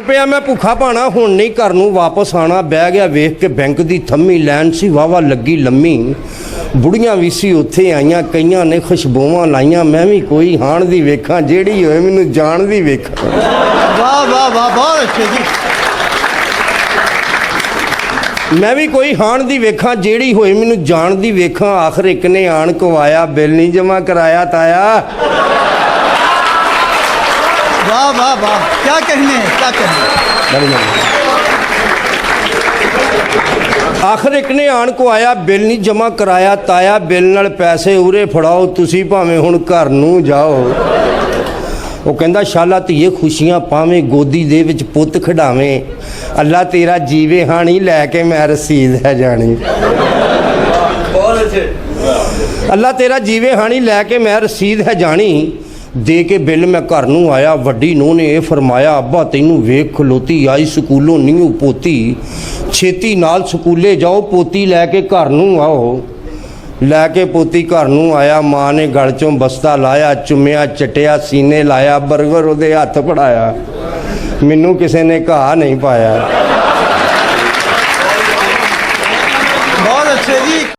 ਪਿਆ ਮੈਂ ਭੁੱਖਾ ਭਾਣਾ ਹੁਣ ਨਹੀਂ ਘਰ ਨੂੰ ਵਾਪਸ ਆਣਾ। ਬਹਿ ਗਿਆ ਵੇਖ ਕੇ ਬੈਂਕ ਦੀ ਥੰਮੀ, ਲੈਣ ਸੀ ਵਾਵਾ ਲੱਗੀ ਲੰਮੀ। ਬੁੜੀਆਂ ਵੀ ਸੀ ਉੱਥੇ ਆਈਆਂ, ਕਈਆਂ ਨੇ ਖੁਸ਼ਬੂਆਂ ਲਾਈਆਂ। ਮੈਂ ਵੀ ਕੋਈ ਹਾਣ ਦੀ ਵੇਖਾਂ, ਜਿਹੜੀ ਹੋਏ ਮੈਨੂੰ ਜਾਣ ਦੀ ਵੇਖਾਂ। ਵਾਹ ਵਾਹ ਵਾਹ, ਬਹੁਤ ਅੱਛੇ ਜੀ। ਮੈਂ ਵੀ ਕੋਈ ਹਾਣ ਦੀ ਵੇਖਾਂ, ਜਿਹੜੀ ਹੋਏ ਮੈਨੂੰ ਜਾਣ ਦੀ ਵੇਖਾਂ। ਆਖਰ ਇੱਕ ਨੇ ਆਣ ਕਵਾਇਆ, ਬਿੱਲ ਨਹੀਂ ਜਮਾ ਕਰਾਇਆ ਤਾਇਆ। वाह वाह वाह, क्या कहने हैं, क्या कहने। आखिर एक ने आण को आया, बिल नहीं जमा कराया ताया। बिल नाल पैसे उरे फड़ाओ, तुसी भावें हुण घर नूं जाओ। वो कहंदा शाला धीए खुशियां पावें, गोदी दे विच पुत्त खिडावें। अल्लाह तेरा जीवे हाणी, लैके मैं रसीद है जानी। अल्लाह तेरा जीवे हाणी, लैके मैं रसीद है जानी। दे के बिल मैं घर नूं आया। वड्डी नूंह ने यह फरमाया, अब्बा तैनूं वेख खलोती आई स्कूलों नींह पोती। छेती नाल स्कूले जाओ, पोती लैके घर नूं आओ। लैके पोती घर नूं आया। माँ ने गल चों बस्ता लाया, चुम्मिया चटिया सीने लाया। बर्गर उहदे हत्थ फड़ाया, मैनूं किसे ने घाह नहीं पाया। बहुत अच्छे जी।